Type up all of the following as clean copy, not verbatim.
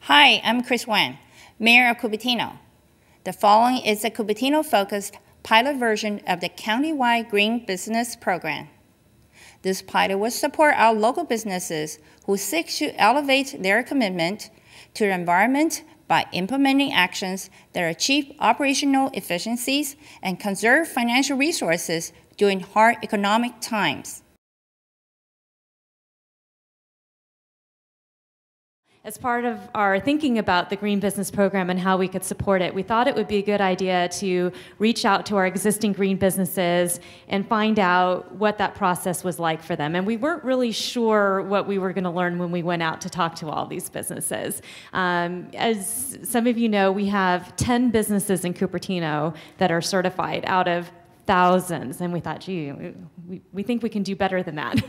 Hi, I'm Chris Wan, Mayor of Cupertino. The following is a Cupertino-focused pilot version of the countywide Green Business Program. This pilot will support our local businesses who seek to elevate their commitment to the environment by implementing actions that achieve operational efficiencies and conserve financial resources during hard economic times. As part of our thinking about the Green Business Program and how we could support it, we thought it would be a good idea to reach out to our existing green businesses and find out what that process was like for them. And we weren't really sure what we were going to learn when we went out to talk to all these businesses. As some of you know, we have 10 businesses in Cupertino that are certified out of thousands, and we thought, gee, we think we can do better than that.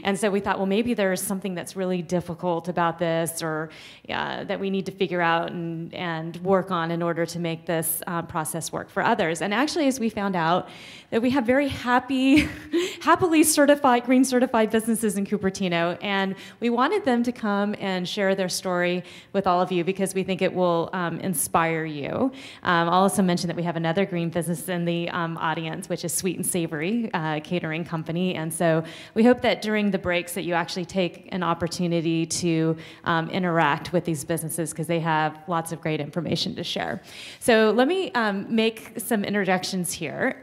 And so we thought, well, maybe there's something that's really difficult about this, or that we need to figure out and work on in order to make this process work for others. And actually, as we found out, that we have very happily certified, green certified businesses in Cupertino, and we wanted them to come and share their story with all of you because we think it will inspire you. I'll also mention that we have another green business in the audience, which is Sweet and Savory Catering Company. And so we hope that during the breaks that you actually take an opportunity to interact with these businesses because they have lots of great information to share. So let me make some introductions here.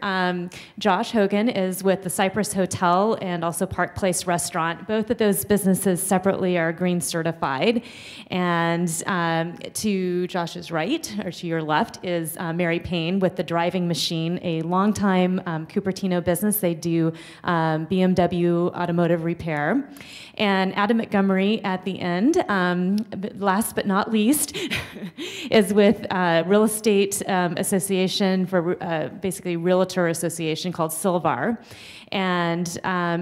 Josh Hogan is with the Cypress Hotel and also Park Place Restaurant. Both of those businesses separately are green certified. And to Josh's right, or to your left, is Mary Payne with the Driving Machine, a longtime Cupertino business. They do BMW automotive repair. And Adam Montgomery at the end, last but not least, is with Real Estate Association for basically Realtor Association called Silvar. And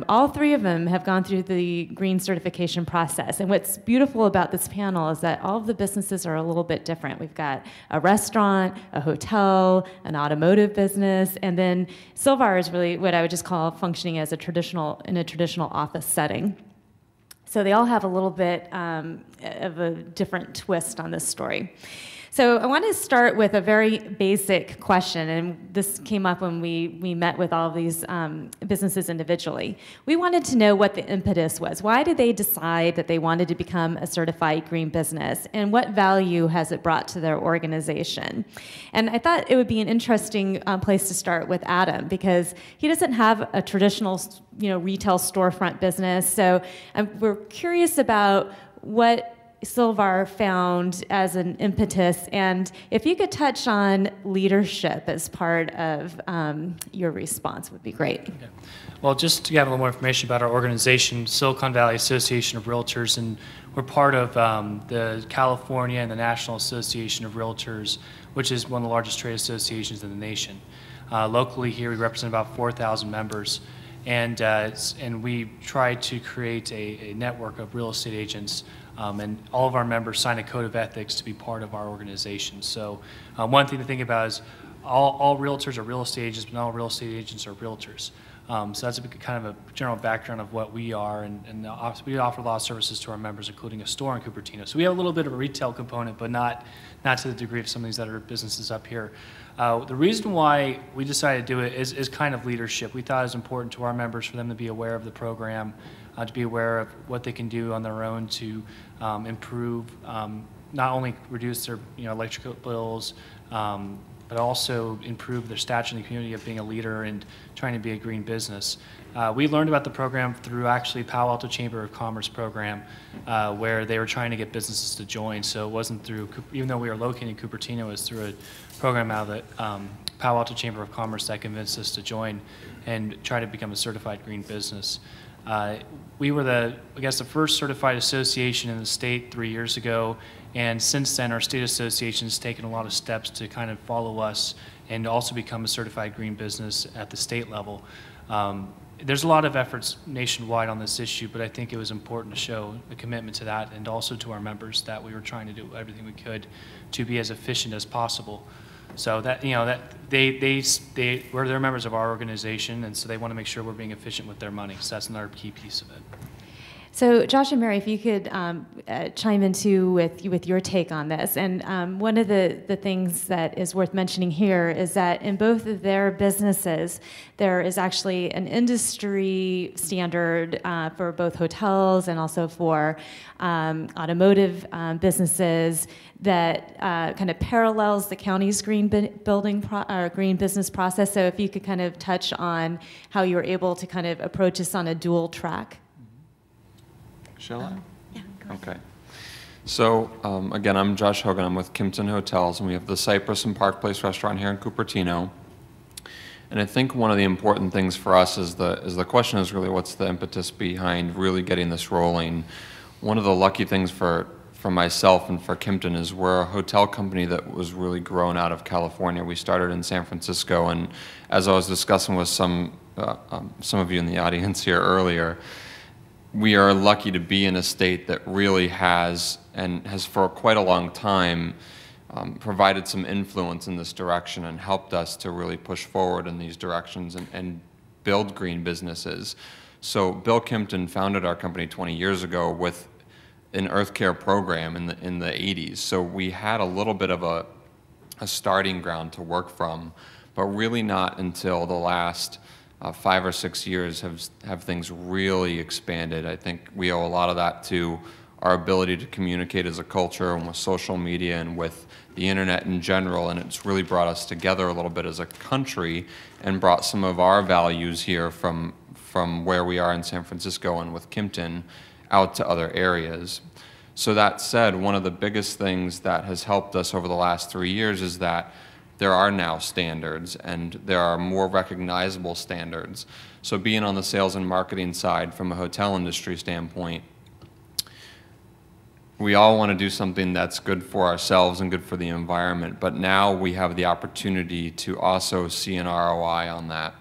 all three of them have gone through the green certification process. And what's beautiful about this panel is that all of the businesses are a little bit different. We've got a restaurant, a hotel, an automotive business, and then Silvar is really what I would just call functioning as a traditional office setting. So they all have a little bit of a different twist on this story. So I want to start with a very basic question, and this came up when we met with all of these businesses individually. We wanted to know what the impetus was. Why did they decide that they wanted to become a certified green business, and what value has it brought to their organization? And I thought it would be an interesting place to start with Adam, because he doesn't have a traditional, retail storefront business. So we're curious about what Silvar found as an impetus, and if you could touch on leadership as part of your response would be great. Okay. Well, just to have a little more information about our organization, Silicon Valley Association of Realtors, and we're part of the California and the National Association of Realtors, which is one of the largest trade associations in the nation. Locally here, we represent about 4,000 members, and we try to create a network of real estate agents. And all of our members sign a code of ethics to be part of our organization. So one thing to think about is all realtors are real estate agents, but not all real estate agents are realtors. So that's kind of a general background of what we are, and we offer a lot of services to our members, including a store in Cupertino. So we have a little bit of a retail component, but not to the degree of some of these other businesses up here. The reason why we decided to do it is kind of leadership. We thought it was important to our members for them to be aware of the program, to be aware of what they can do on their own to improve, not only reduce their electrical bills, but also improve their stature in the community of being a leader and trying to be a green business. We learned about the program through actually Palo Alto Chamber of Commerce program, where they were trying to get businesses to join. So it wasn't through, even though we were located in Cupertino, it was through a program out of the Palo Alto Chamber of Commerce that convinced us to join and try to become a certified green business. We were the first certified association in the state 3 years ago, and since then our state association has taken a lot of steps to kind of follow us and also become a certified green business at the state level. There's a lot of efforts nationwide on this issue, but I think it was important to show the commitment to that and also to our members that we were trying to do everything we could to be as efficient as they're members of our organization, and so they want to make sure we're being efficient with their money. So that's another key piece of it. So Josh and Mary, if you could chime in too with your take on this. And one of the things that is worth mentioning here is that in both of their businesses, there is actually an industry standard for both hotels and also for automotive businesses that kind of parallels the county's green business process. So if you could kind of touch on how you were able to kind of approach this on a dual track. Shall I? Yeah, go ahead. Okay. So, again, I'm Josh Hogan. I'm with Kimpton Hotels, and we have the Cypress and Park Place restaurant here in Cupertino. And I think one of the important things for us is the question is really what's the impetus behind really getting this rolling. One of the lucky things for myself and for Kimpton is we're a hotel company that was really grown out of California. We started in San Francisco, and as I was discussing with some of you in the audience here earlier, we are lucky to be in a state that really has, and has for quite a long time, provided some influence in this direction and helped us to really push forward in these directions and build green businesses. So Bill Kimpton founded our company 20 years ago with an earth care program in the 80s. So we had a little bit of a starting ground to work from, but really not until the last 5 or 6 years have things really expanded. I think we owe a lot of that to our ability to communicate as a culture and with social media and with the internet in general, and it's really brought us together a little bit as a country and brought some of our values here from where we are in San Francisco and with Kimpton out to other areas. So that said, one of the biggest things that has helped us over the last 3 years is that there are now standards and there are more recognizable standards. So being on the sales and marketing side from a hotel industry standpoint, we all want to do something that's good for ourselves and good for the environment, but now we have the opportunity to also see an ROI on that.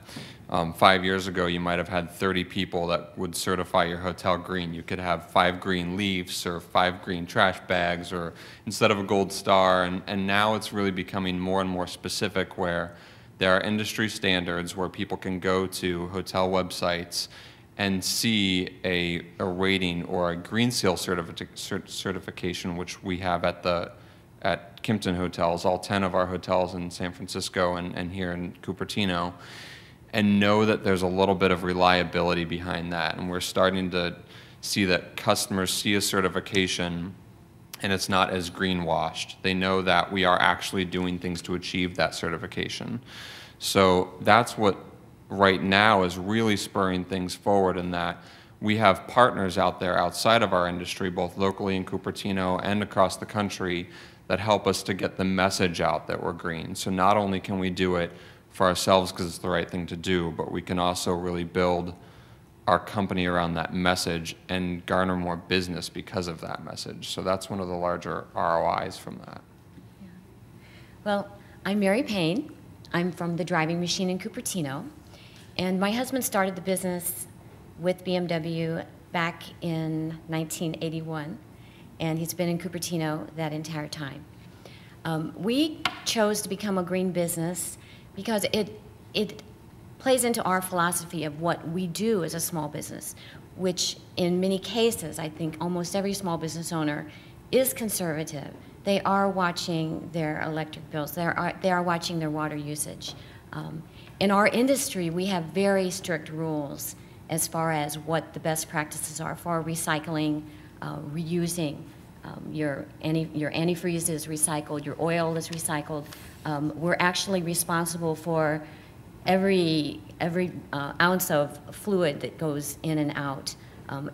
5 years ago, you might have had 30 people that would certify your hotel green. You could have 5 green leaves or 5 green trash bags, or instead of a gold star. And now it's really becoming more and more specific, where there are industry standards where people can go to hotel websites and see a rating or a green seal certification, which we have at Kimpton Hotels, all 10 of our hotels in San Francisco and here in Cupertino, and know that there's a little bit of reliability behind that. And we're starting to see that customers see a certification and it's not as greenwashed. They know that we are actually doing things to achieve that certification. So that's what right now is really spurring things forward, in that we have partners out there outside of our industry, both locally in Cupertino and across the country, that help us to get the message out that we're green. So not only can we do it for ourselves because it's the right thing to do, but we can also really build our company around that message and garner more business because of that message. So that's one of the larger ROIs from that. Yeah. Well, I'm Mary Payne. I'm from the Driving Machine in Cupertino. And my husband started the business with BMW back in 1981. And he's been in Cupertino that entire time. We chose to become a green business because it plays into our philosophy of what we do as a small business, which in many cases, I think almost every small business owner is conservative. They are watching their electric bills. They are watching their water usage. In our industry, we have very strict rules as far as what the best practices are for recycling, reusing. Your antifreeze is recycled, your oil is recycled. We're actually responsible for every ounce of fluid that goes in and out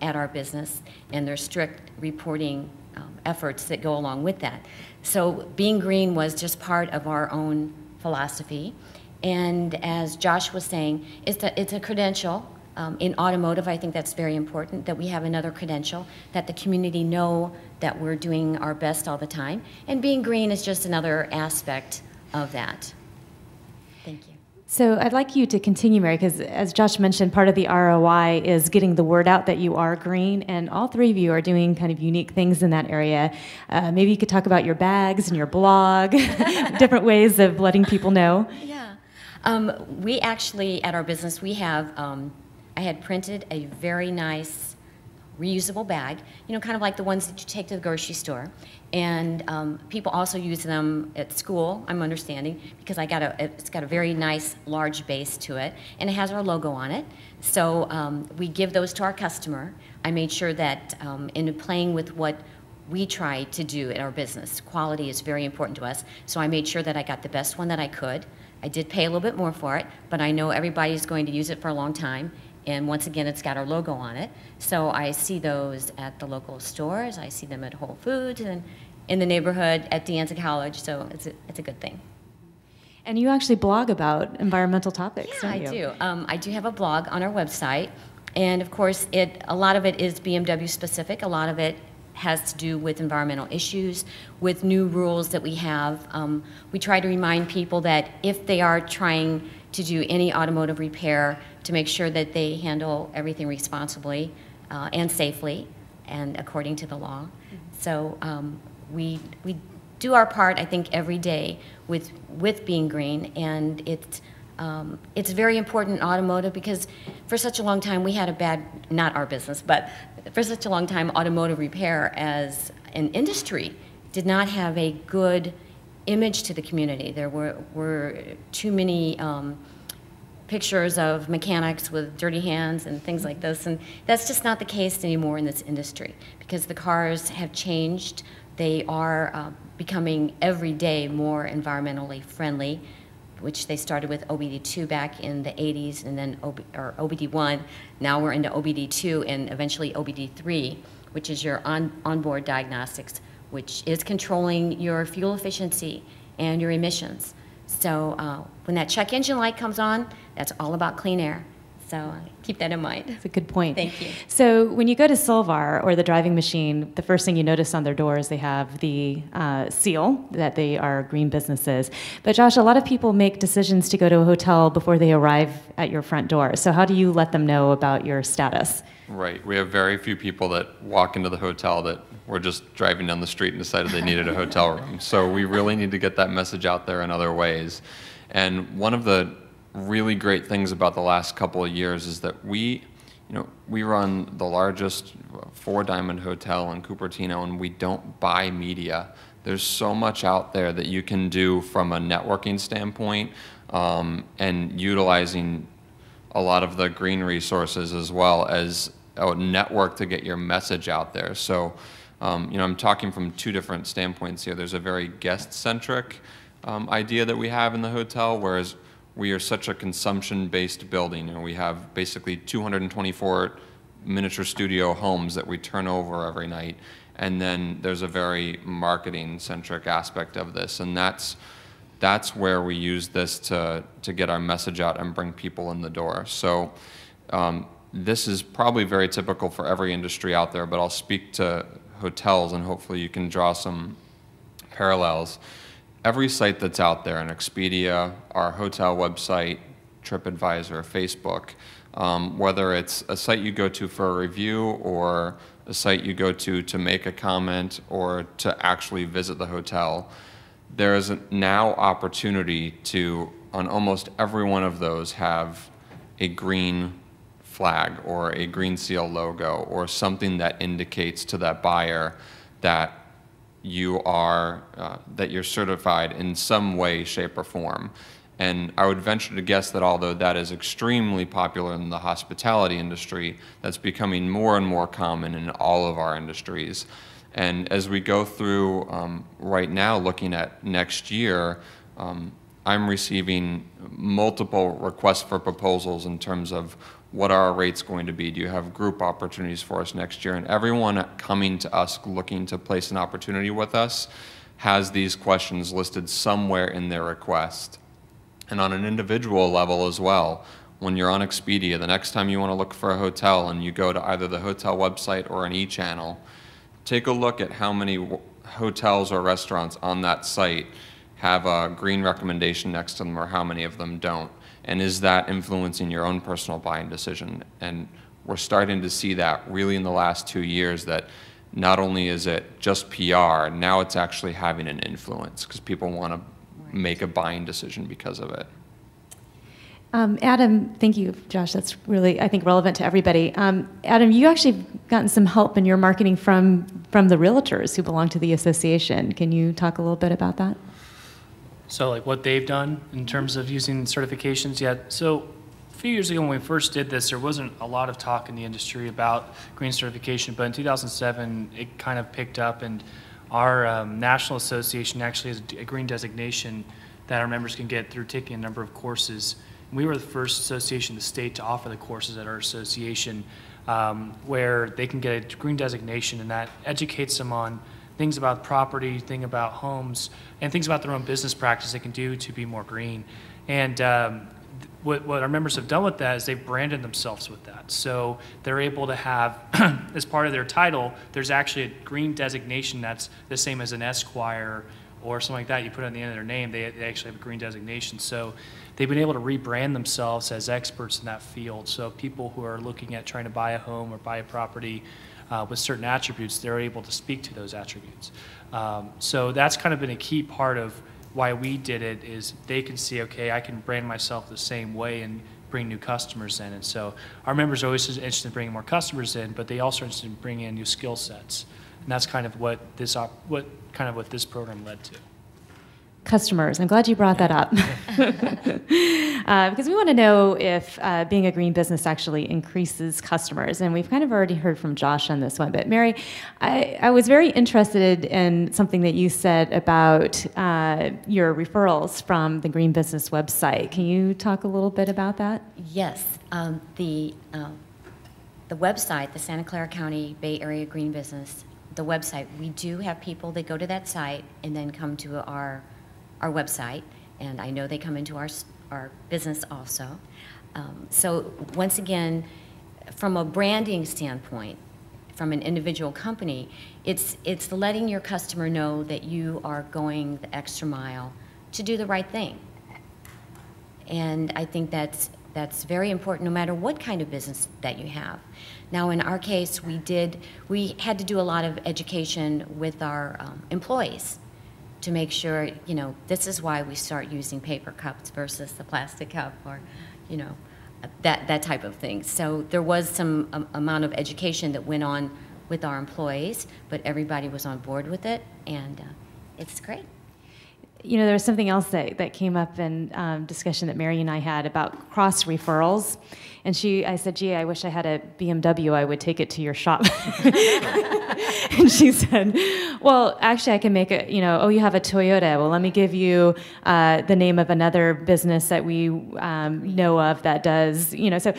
at our business, and there's strict reporting efforts that go along with that. So being green was just part of our own philosophy. And as Josh was saying, it's a credential. In automotive, I think that's very important, that we have another credential, that the community know that we're doing our best all the time. And being green is just another aspect of that. Thank you. So I'd like you to continue, Mary, because as Josh mentioned, part of the ROI is getting the word out that you are green, and all three of you are doing kind of unique things in that area. Maybe you could talk about your bags and your blog, different ways of letting people know. Yeah. We actually, at our business, we have, I had printed a very nice reusable bag, you know, kind of like the ones that you take to the grocery store. And people also use them at school, I'm understanding, because it's got a very nice large base to it, and it has our logo on it. So we give those to our customer. I made sure that in playing with what we try to do in our business, quality is very important to us, so I made sure that I got the best one that I could. I did pay a little bit more for it, but I know everybody's going to use it for a long time. And once again, it's got our logo on it. So I see those at the local stores. I see them at Whole Foods and in the neighborhood at De Anza College. So it's a good thing. And you actually blog about environmental topics, Yeah, don't you? I do. I do have a blog on our website. And of course, a lot of it is BMW specific. A lot of it has to do with environmental issues, with new rules that we have. We try to remind people that if they are trying to do any automotive repair, to make sure that they handle everything responsibly and safely and according to the law. So we do our part, I think, every day with being green, and it's very important in automotive because for such a long time we had a bad, not our business, but for such a long time automotive repair as an industry did not have a good image to the community. There were too many pictures of mechanics with dirty hands and things like this, and that's just not the case anymore in this industry because the cars have changed. They are becoming every day more environmentally friendly, which they started with OBD2 back in the 80s, and then OBD1. Now we're into OBD2 and eventually OBD3, which is your onboard diagnostics, which is controlling your fuel efficiency and your emissions. So when that check engine light comes on, that's all about clean air. So keep that in mind. That's a good point. Thank you. So when you go to Silvar or the driving machine, the first thing you notice on their doors, they have the seal that they are green businesses. But Josh, a lot of people make decisions to go to a hotel before they arrive at your front door. So how do you let them know about your status? Right. We have very few people that walk into the hotel that were just driving down the street and decided they needed a hotel room. So we really need to get that message out there in other ways. And one of the really great things about the last couple of years is that we run the largest four-diamond hotel in Cupertino, and we don't buy media. There's so much out there that you can do from a networking standpoint and utilizing a lot of the green resources as well as a network to get your message out there. So, I'm talking from two different standpoints here. There's a very guest-centric idea that we have in the hotel, whereas we are such a consumption-based building. We have basically 224 miniature studio homes that we turn over every night. And then there's a very marketing-centric aspect of this. And that's where we use this to get our message out and bring people in the door. So this is probably very typical for every industry out there, but I'll speak to hotels and hopefully you can draw some parallels. Every site that's out there, an Expedia, our hotel website, TripAdvisor, Facebook, whether it's a site you go to for a review or a site you go to make a comment or to actually visit the hotel, there is now opportunity to, on almost every one of those, have a green flag or a green seal logo or something that indicates to that buyer that you're certified in some way, shape, or form. And I would venture to guess that although that is extremely popular in the hospitality industry, that's becoming more and more common in all of our industries. And as we go through right now, looking at next year, I'm receiving multiple requests for proposals in terms of what are our rates going to be? Do you have group opportunities for us next year? And everyone coming to us looking to place an opportunity with us has these questions listed somewhere in their request. And on an individual level as well, when you're on Expedia, the next time you want to look for a hotel and you go to either the hotel website or an e-channel, take a look at how many hotels or restaurants on that site have a green recommendation next to them or how many of them don't. And is that influencing your own personal buying decision? And we're starting to see that really in the last 2 years, that not only is it just PR, now it's actually having an influence because people want to make a buying decision because of it. Adam, thank you, Josh. That's really, I think, relevant to everybody. Adam, you actually have gotten some help in your marketing from the realtors who belong to the association. Can you talk a little bit about that? So like what they've done in terms of using certifications yet. So a few years ago when we first did this, there wasn't a lot of talk in the industry about green certification, but in 2007, it kind of picked up, and our national association actually has a green designation that our members can get through taking a number of courses. We were the first association in the state to offer the courses at our association, where they can get a green designation, and that educates them on things about property, things about homes, and things about their own business practice they can do to be more green. And what our members have done with that is they've branded themselves with that. So they're able to have, as part of their title, there's actually a green designation that's the same as an Esquire or something like that. You put it on the end of their name, they actually have a green designation. So they've been able to rebrand themselves as experts in that field. So people who are looking at trying to buy a home or buy a property with certain attributes, they're able to speak to those attributes. So that's kind of been a key part of why we did it, is they can see, okay, I can brand myself the same way and bring new customers in. And so our members are always interested in bringing more customers in, but they also are interested in bringing in new skill sets. And that's kind of what this program led to. Customers. I'm glad you brought that up. Because we want to know if being a green business actually increases customers. And we've kind of already heard from Josh on this one. But Mary, I was very interested in something that you said about your referrals from the Green Business website. Can you talk a little bit about that? Yes. The website, the Santa Clara County Bay Area Green Business, the website, we do have people that go to that site and then come to our website, and I know they come into our business also. So once again, from a branding standpoint, from an individual company, it's letting your customer know that you are going the extra mile to do the right thing. And I think that's very important no matter what kind of business that you have. Now in our case, we had to do a lot of education with our employees to make sure, you know, this is why we start using paper cups versus the plastic cup, or, you know, that type of thing. So there was some amount of education that went on with our employees, but everybody was on board with it, and it's great. You know, there was something else that came up in discussion that Mary and I had about cross referrals. And I said, gee, I wish I had a BMW, I would take it to your shop. And she said, well, actually I can make it, you know, oh, you have a Toyota. Well, let me give you the name of another business that we know of that does, you know, so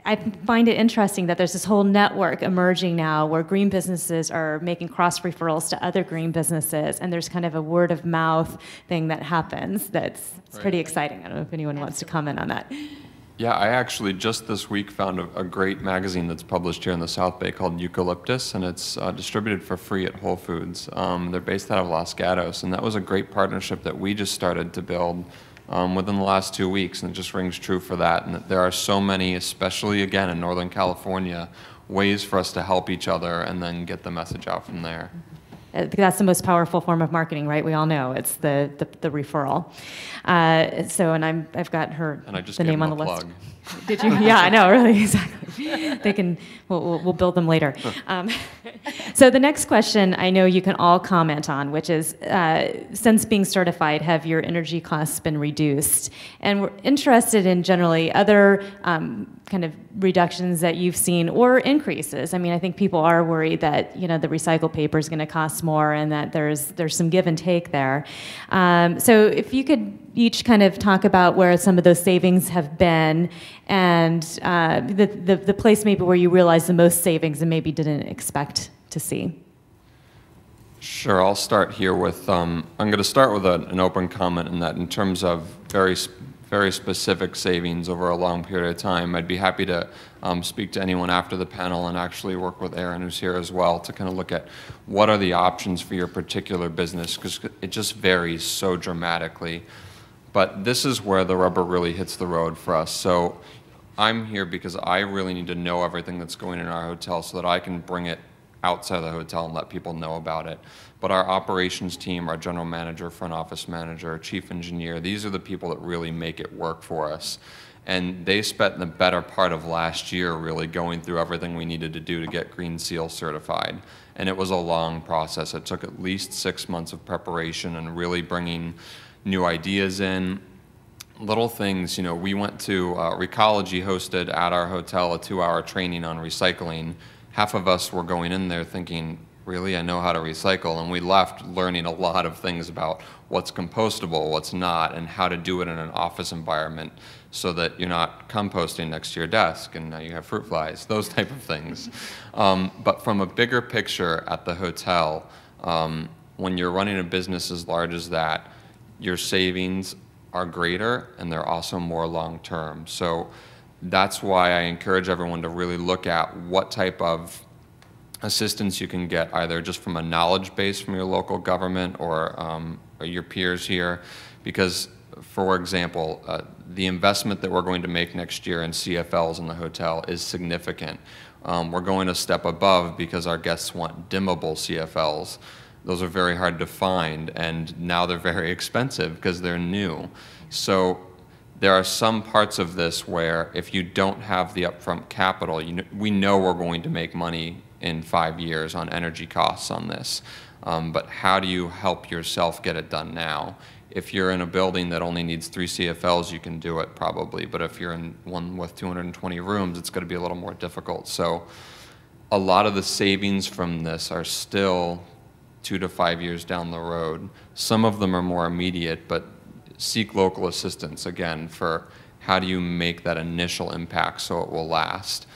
I find it interesting that there's this whole network emerging now where green businesses are making cross referrals to other green businesses, and there's kind of a word of mouth thing that happens that's pretty exciting. I don't know if anyone wants to comment on that. Yeah, I actually just this week found a great magazine that's published here in the South Bay called Eucalyptus, and it's distributed for free at Whole Foods. They're based out of Los Gatos, and that was a great partnership that we just started to build within the last 2 weeks, and it just rings true for that. And there are so many, especially again in Northern California, ways for us to help each other and then get the message out from there. That's the most powerful form of marketing, right? We all know it's the referral. And I've got the name on the list. Plug. Did you? Yeah, I know, really, exactly. They can. We'll build them later. So the next question I know you can all comment on, which is, since being certified, have your energy costs been reduced? And we're interested in generally other kind of reductions that you've seen or increases. I mean, I think people are worried that, you know, the recycled paper is going to cost more and that there's some give and take there. So if you could each kind of talk about where some of those savings have been and the place maybe where you realized the most savings and maybe didn't expect to see. Sure, I'll start here with, I'm going to start with an open comment in that in terms of very specific savings over a long period of time. I'd be happy to speak to anyone after the panel and actually work with Aaron, who's here as well, to kind of look at what are the options for your particular business, because it just varies so dramatically. But this is where the rubber really hits the road for us. So I'm here because I really need to know everything that's going in our hotel so that I can bring it outside of the hotel and let people know about it. But our operations team, our general manager, front office manager, chief engineer, these are the people that really make it work for us. And they spent the better part of last year really going through everything we needed to do to get Green Seal certified. And it was a long process. It took at least 6 months of preparation and really bringing new ideas in. Little things, you know, we went to, Recology hosted at our hotel a 2-hour training on recycling. Half of us were going in there thinking, really, I know how to recycle, and we left learning a lot of things about what's compostable, what's not, and how to do it in an office environment so that you're not composting next to your desk and now you have fruit flies, those type of things. But from a bigger picture at the hotel, when you're running a business as large as that, your savings are greater and they're also more long-term. So that's why I encourage everyone to really look at what type of assistance you can get, either just from a knowledge base from your local government or your peers here. Because, for example, the investment that we're going to make next year in CFLs in the hotel is significant. We're going a step above because our guests want dimmable CFLs. Those are very hard to find, and now they're very expensive because they're new. So there are some parts of this where if you don't have the upfront capital, we know we're going to make money in 5 years on energy costs on this. But how do you help yourself get it done now? If you're in a building that only needs 3 CFLs, you can do it probably. But if you're in one with 220 rooms, it's going to be a little more difficult. So a lot of the savings from this are still 2 to 5 years down the road. Some of them are more immediate, but seek local assistance, again, for how do you make that initial impact so it will last.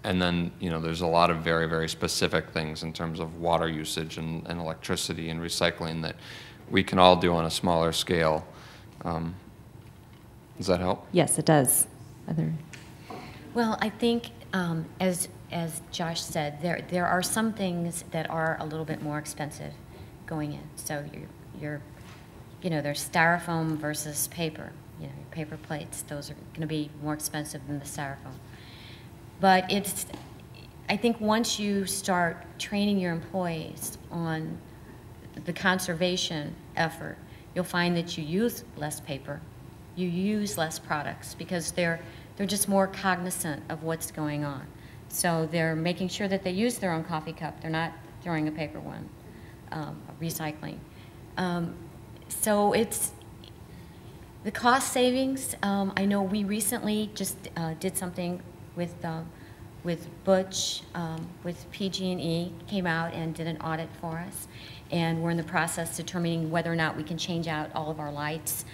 And then, you know, there's a lot of very, very specific things in terms of water usage and electricity and recycling that we can all do on a smaller scale. Does that help? Yes, it does. Other. Well, I think, as Josh said, there are some things that are a little bit more expensive going in. So there's styrofoam versus paper. You know, your paper plates, those are going to be more expensive than the styrofoam. But I think once you start training your employees on the conservation effort, you'll find that you use less paper, you use less products, because they're just more cognizant of what's going on. So they're making sure that they use their own coffee cup. They're not throwing a paper one, recycling. So it's the cost savings. I know we recently just did something with Butch, with PG&E, came out and did an audit for us. And we're in the process determining whether or not we can change out all of our lights.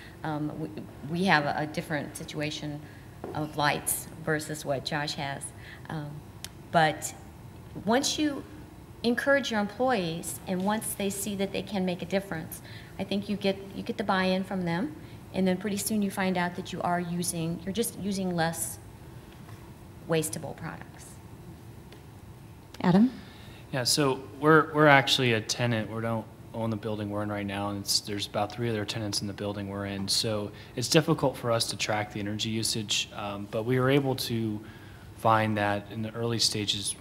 We have a different situation of lights versus what Josh has. But once you encourage your employees, and once they see that they can make a difference, I think you get the buy-in from them, and then pretty soon you find out that you're just using less wastable products. Adam? Yeah, so we're actually a tenant. We don't own the building we're in right now, and there's about 3 other tenants in the building we're in. So it's difficult for us to track the energy usage, but we were able to find that in the early stages,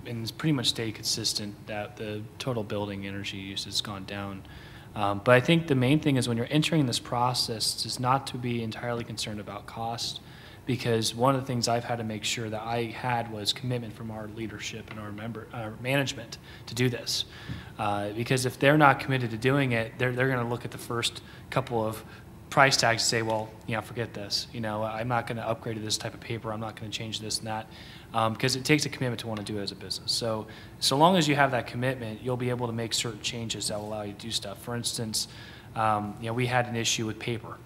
and it's pretty much stayed consistent, that the total building energy use has gone down. But I think the main thing is when you're entering this process is not to be entirely concerned about cost, because one of the things I've had to make sure that I had was commitment from our leadership and our management to do this. Because if they're not committed to doing it, they're going to look at the first couple of price tags and say, well, forget this. I'm not going to upgrade to this type of paper. I'm not going to change this and that. Because it takes a commitment to want to do it as a business. So long as you have that commitment, you'll be able to make certain changes that will allow you to do stuff. For instance, we had an issue with paper.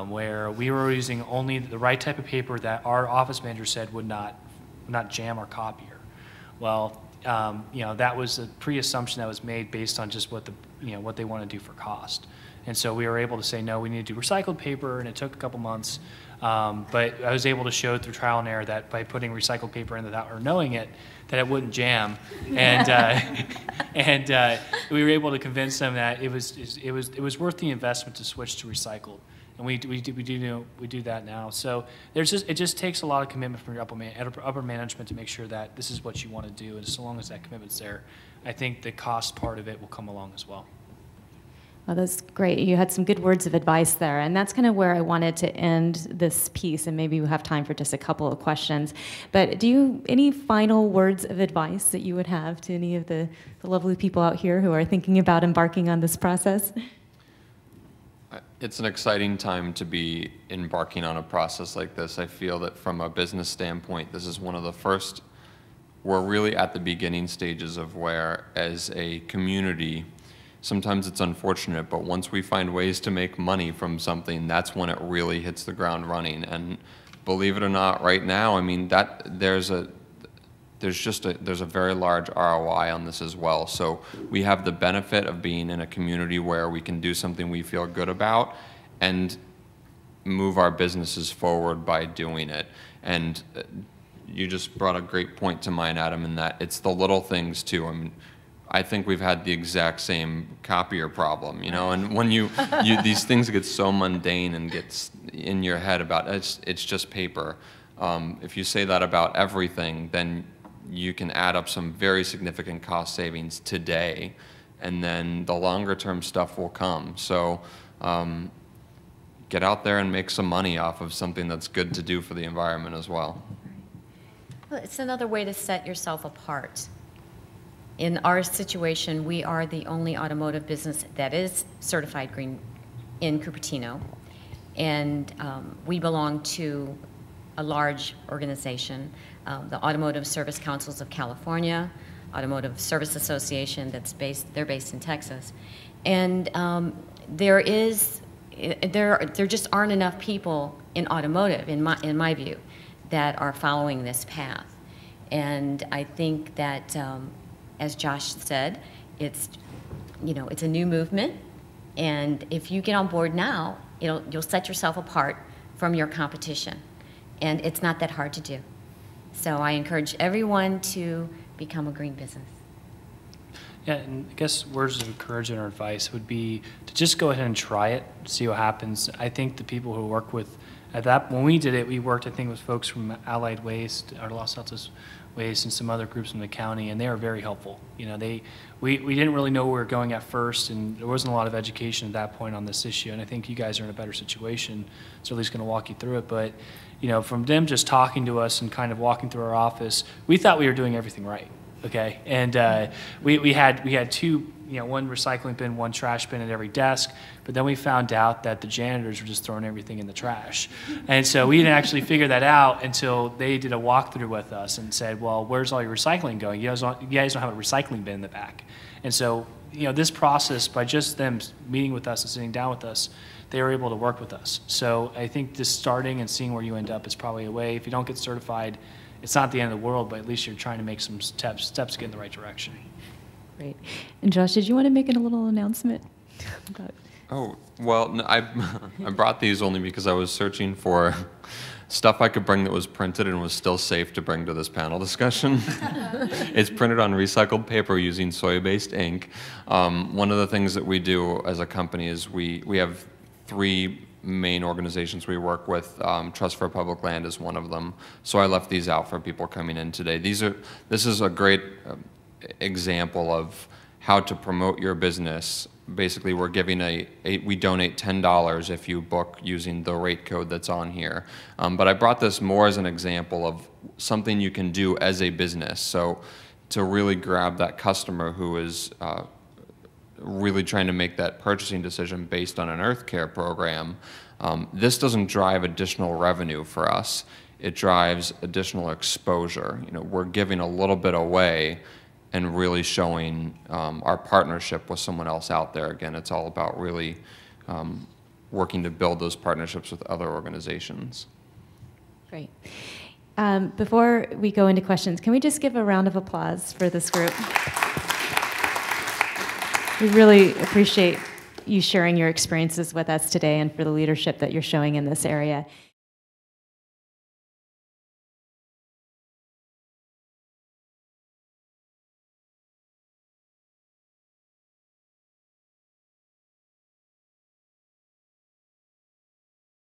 Where we were using only the right type of paper that our office manager said would not jam our copier. Well, that was a pre-assumption that was made based on just what they want to do for cost. And so we were able to say, no, we need to do recycled paper, and it took a couple months. But I was able to show through trial and error that by putting recycled paper in without her knowing it, that it wouldn't jam. And we were able to convince them that it was worth the investment to switch to recycled. And we do that now. So it just takes a lot of commitment from your upper management to make sure that this is what you want to do. And so long as that commitment's there, I think the cost part of it will come along as well. Well, that's great. You had some good words of advice there, and that's kind of where I wanted to end this piece, and maybe we'll have time for just a couple of questions. But any final words of advice that you would have to any of the lovely people out here who are thinking about embarking on this process? It's an exciting time to be embarking on a process like this. I feel that from a business standpoint, this is one of the first, we're really at the beginning stages of where, as a community, sometimes it's unfortunate, but once we find ways to make money from something, that's when it really hits the ground running. And believe it or not, right now, I mean, there's a very large ROI on this as well. So we have the benefit of being in a community where we can do something we feel good about and move our businesses forward by doing it. And you just brought a great point to mind, Adam, in that it's the little things too. I mean, I think we've had the exact same copier problem, you know, and when these things get so mundane and gets in your head about it's just paper. If you say that about everything, then you can add up some very significant cost savings today, and then the longer term stuff will come. So get out there and make some money off of something that's good to do for the environment as well. Well, it's another way to set yourself apart. In our situation, we are the only automotive business that is certified green in Cupertino, and we belong to a large organization, the Automotive Service Councils of California, Automotive Service Association they're based in Texas, and there just aren't enough people in automotive, in my view, that are following this path, and I think that. As Josh said, it's a new movement, and if you get on board now, you'll set yourself apart from your competition, and it's not that hard to do. So I encourage everyone to become a green business. Yeah, and I guess words of encouragement or advice would be to just go ahead and try it, see what happens. I think the people who work with, when we did it, we worked, I think, with folks from Allied Waste, or Los Altos Waste, and some other groups from the county, and they are very helpful. You know, we didn't really know where we were going at first, and there wasn't a lot of education at that point on this issue, and I think you guys are in a better situation, so at least going to walk you through it. But, you know, from them just talking to us and kind of walking through our office, we thought we were doing everything right. Okay, and we had two, one recycling bin, one trash bin at every desk, but then we found out that the janitors were just throwing everything in the trash. And so we didn't actually figure that out until they did a walkthrough with us and said, well, where's all your recycling going? You guys don't have a recycling bin in the back. And so, this process, by just them meeting with us and sitting down with us, they were able to work with us. So I think just starting and seeing where you end up is probably a way. If you don't get certified, it's not the end of the world, but at least you're trying to make some steps to get in the right direction. Great. And Josh, did you want to make a little announcement about? Oh, well, I brought these only because I was searching for stuff I could bring that was printed and was still safe to bring to this panel discussion. It's printed on recycled paper using soy-based ink. One of the things that we do as a company is we have 3 main organizations we work with. Trust for Public Land is one of them. So I left these out for people coming in today. This is a great example of how to promote your business. Basically, we're giving we donate $10 if you book using the rate code that's on here. But I brought this more as an example of something you can do as a business. So to really grab that customer who is really trying to make that purchasing decision based on an Earth Care program, this doesn't drive additional revenue for us. It drives additional exposure. We're giving a little bit away and really showing our partnership with someone else out there. Again, it's all about really working to build those partnerships with other organizations. Great. Before we go into questions, can we just give a round of applause for this group? We really appreciate you sharing your experiences with us today and for the leadership that you're showing in this area.